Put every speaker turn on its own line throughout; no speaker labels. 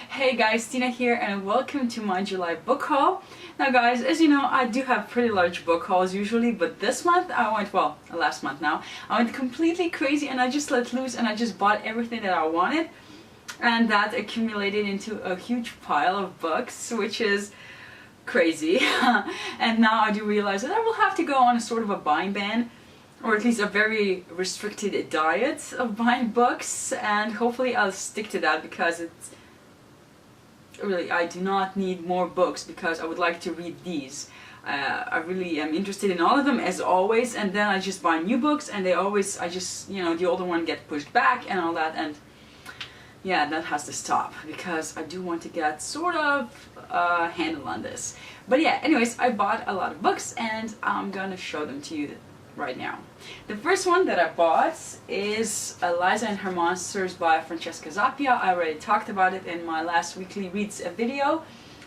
Hey guys, Tina here and welcome to my July book haul. Now guys, as you know, I do have pretty large book hauls usually, but this month last month now, I went completely crazy and I just let loose and I just bought everything that I wanted. And that accumulated into a huge pile of books, which is crazy. And now I do realize that I will have to go on a sort of a buying ban, or at least a very restricted diet of buying books, and hopefully I'll stick to that because it's really, I do not need more books because I would like to read these. I really am interested in all of them as always, and then I just buy new books and the older one get pushed back and all that, and yeah, that has to stop because I do want to get sort of a handle on this. But yeah, anyways, I bought a lot of books and I'm gonna show them to you right now. The first one that I bought is Eliza and Her Monsters by Francesca Zappia. I already talked about it in my last weekly reads video.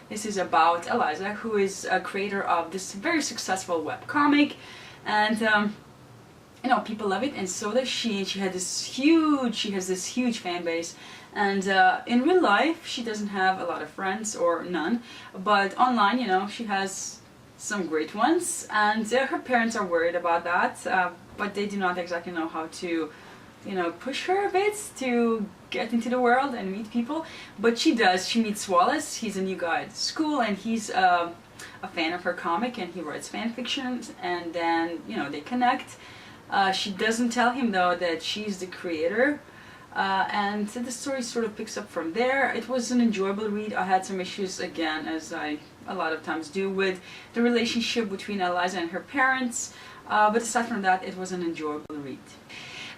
This is about Eliza, who is a creator of this very successful webcomic, and you know, people love it, and so does she. She has this huge fan base, and in real life she doesn't have a lot of friends, or none, but online, you know, she has some great ones, and her parents are worried about that, but they do not exactly know how to, you know, push her a bit to get into the world and meet people. But she does. She meets Wallace. He's a new guy at school, and he's a fan of her comic, and he writes fan fiction, and then, you know, they connect. She doesn't tell him though that she's the creator, and the story sort of picks up from there. It was an enjoyable read. I had some issues, again, as I a lot of times do, with the relationship between Eliza and her parents, but aside from that, it was an enjoyable read.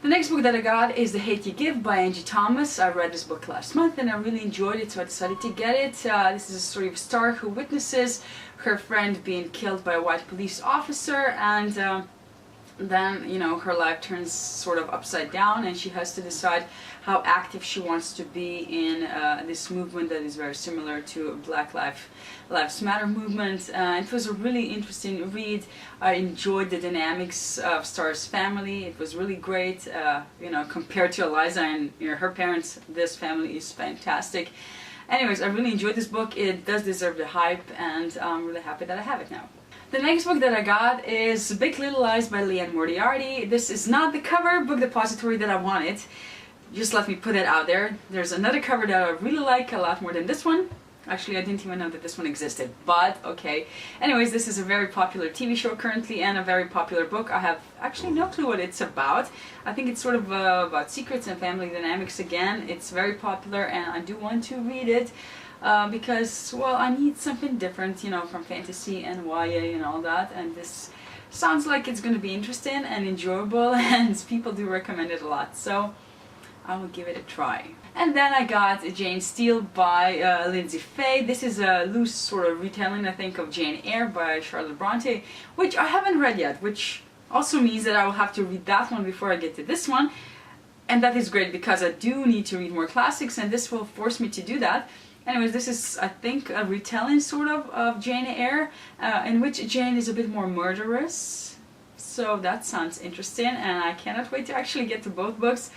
The next book that I got is The Hate You Give by Angie Thomas. I read this book last month and I really enjoyed it, so I decided to get it. This is a story of Star, who witnesses her friend being killed by a white police officer, and then, you know, her life turns sort of upside down and she has to decide how active she wants to be in this movement that is very similar to Black Lives Matter movement. It was a really interesting read. I enjoyed the dynamics of Star's family. It was really great. You know, compared to Eliza and, you know, her parents, this family is fantastic. Anyways, I really enjoyed this book. It does deserve the hype, and I'm really happy that I have it now. The next book that I got is Big Little Lies by Liane Moriarty. This is not the cover book depository that I wanted. Just let me put it out there. There's another cover that I really like a lot more than this one. Actually, I didn't even know that this one existed, but okay. Anyways, this is a very popular TV show currently and a very popular book. I have actually no clue what it's about. I think it's sort of about secrets and family dynamics again. It's very popular and I do want to read it. Because, well, I need something different, you know, from fantasy and YA and all that, and this sounds like it's going to be interesting and enjoyable, and people do recommend it a lot, so I will give it a try. And then I got Jane Steele by Lindsay Fay. This is a loose sort of retelling, I think, of Jane Eyre by Charlotte Bronte, which I haven't read yet, which also means that I will have to read that one before I get to this one, and that is great because I do need to read more classics, and this will force me to do that. Anyways, this is, I think, a retelling sort of Jane Eyre, in which Jane is a bit more murderous. So that sounds interesting, and I cannot wait to actually get to both books,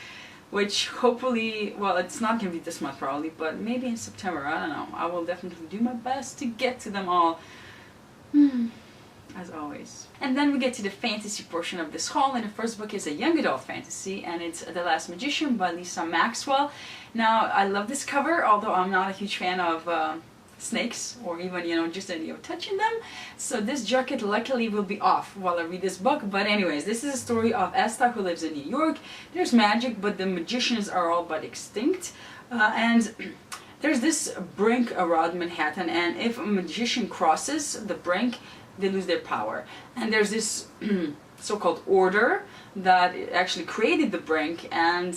which hopefully, well, it's not going to be this month probably, but maybe in September, I don't know. I will definitely do my best to get to them all. As always. And then we get to the fantasy portion of this haul, and the first book is a young adult fantasy, and it's The Last Magician by Lisa Maxwell. Now, I love this cover, although I'm not a huge fan of snakes, or even, you know, just any of touching them. So this jacket luckily will be off while I read this book. But anyways, this is a story of Esta, who lives in New York. There's magic, but the magicians are all but extinct. And there's this brink around Manhattan, and if a magician crosses the brink, they lose their power. And there's this so-called order that actually created the brink, and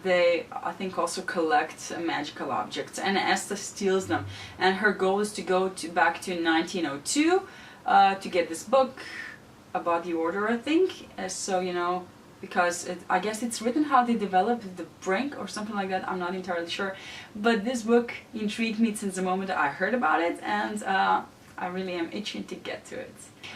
they, I think, also collect magical objects, and Esta steals them, and her goal is to go back to 1902 to get this book about the order, I think. So, you know, because I guess it's written how they developed the brink or something like that. I'm not entirely sure, but this book intrigued me since the moment I heard about it, and I really am itching to get to it.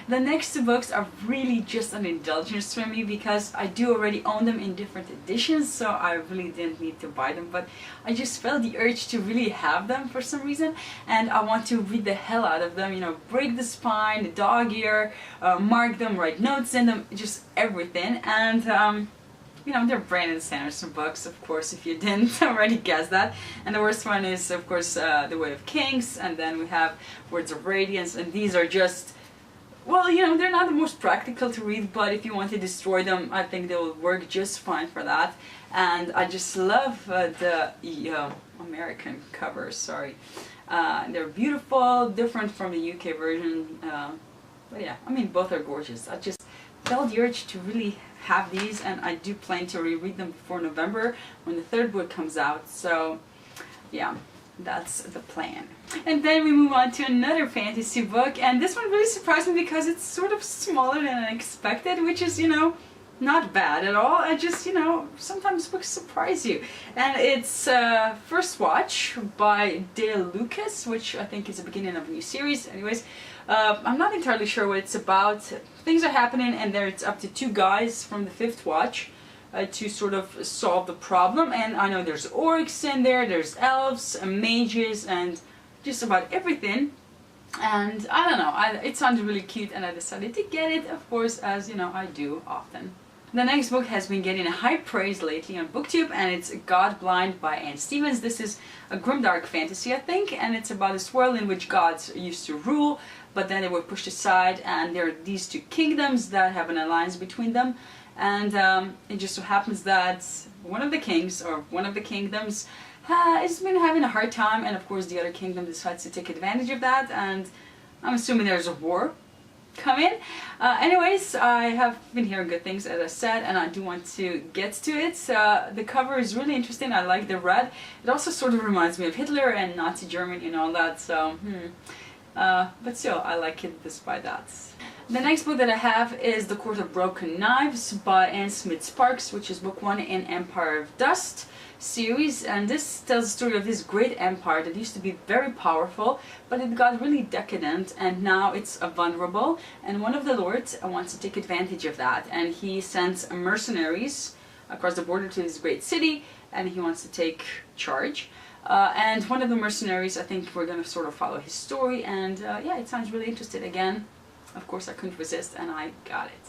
The next two books are really just an indulgence for me because I do already own them in different editions, so I really didn't need to buy them, but I just felt the urge to really have them for some reason, and I want to read the hell out of them, you know, break the spine, the dog ear, mark them, write notes in them, just everything. And you know, they're Brandon Sanderson books, of course, if you didn't already guess that. And the worst one is, of course, The Way of Kings, and then we have Words of Radiance, and these are just, well, you know, they're not the most practical to read, but if you want to destroy them, I think they will work just fine for that. And I just love the American covers, sorry. They're beautiful, different from the UK version, but yeah, I mean, both are gorgeous. I just felt the urge to really have these, and I do plan to reread them before November when the third book comes out, so yeah, that's the plan. And then we move on to another fantasy book, and this one really surprised me because it's sort of smaller than I expected, which is, you know, not bad at all. I just, you know, sometimes books surprise you. And it's First Watch by Dale Lucas, which I think is the beginning of a new series. Anyways, I'm not entirely sure what it's about. Things are happening, and there it's up to two guys from the Fifth Watch to sort of solve the problem. And I know there's orcs in there, there's elves, mages, and just about everything. And I don't know, it sounded really cute, and I decided to get it, of course, as you know, I do often. The next book has been getting high praise lately on BookTube, and it's God Blind by Anne Stevens. This is a grimdark fantasy, I think, and it's about this world in which gods used to rule, but then they were pushed aside, and there are these two kingdoms that have an alliance between them. And it just so happens that one of the kings, or one of the kingdoms, has been having a hard time, and of course the other kingdom decides to take advantage of that, and I'm assuming there's a war coming. Anyways, I have been hearing good things, as I said, and I do want to get to it. The cover is really interesting. I like the red. It also sort of reminds me of Hitler and Nazi Germany and all that, so but still, I like it despite that. The next book that I have is The Court of Broken Knives by Anne Smith Sparks, which is book 1 in Empire of Dust series, and this tells the story of this great empire that used to be very powerful, but it got really decadent, and now it's vulnerable, and one of the lords wants to take advantage of that, and he sends mercenaries across the border to this great city, and he wants to take charge. And one of the mercenaries, I think we're going to sort of follow his story, and yeah, it sounds really interesting. Again, of course I couldn't resist, and I got it.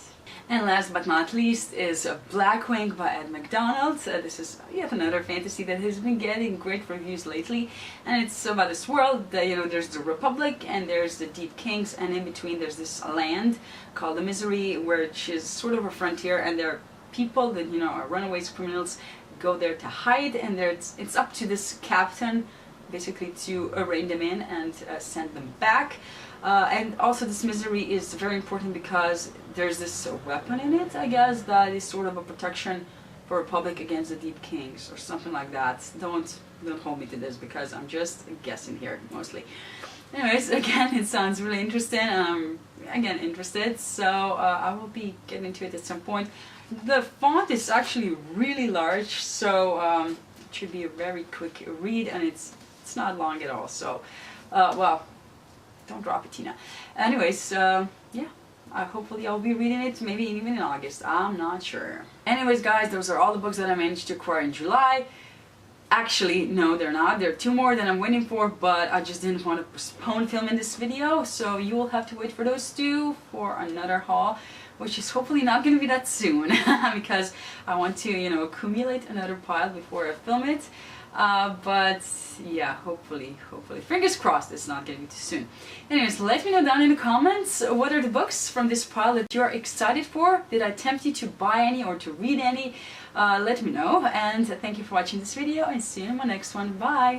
And last but not least is Blackwing by Ed McDonald. This is yet another fantasy that has been getting great reviews lately, and it's about this world. You know, there's the Republic and there's the Deep Kings, and in between there's this land called the Misery, which is sort of a frontier, and there are people that, you know, are runaways, criminals, go there to hide, and it's up to this captain basically to rein them in and send them back. And also this Misery is very important because there's this weapon in it, I guess, that is sort of a protection for Republic against the Deep Kings or something like that. Don't hold me to this because I'm just guessing here mostly. Anyways, again, it sounds really interesting, and I'm again interested, so I will be getting into it at some point. The font is actually really large, so it should be a very quick read, and it's not long at all, so well, don't drop it, Tina. Anyways, yeah, hopefully I'll be reading it maybe even in August, I'm not sure. Anyways guys, those are all the books that I managed to acquire in July. Actually, no, they're not. There are 2 more that I'm waiting for, but I just didn't want to postpone filming this video, so you will have to wait for those 2 for another haul, which is hopefully not going to be that soon, because I want to, you know, accumulate another pile before I film it. But yeah, hopefully, fingers crossed it's not going to be too soon. Anyways, let me know down in the comments what are the books from this pile that you're excited for. Did I tempt you to buy any or to read any? Let me know, and thank you for watching this video, and see you in my next one. Bye!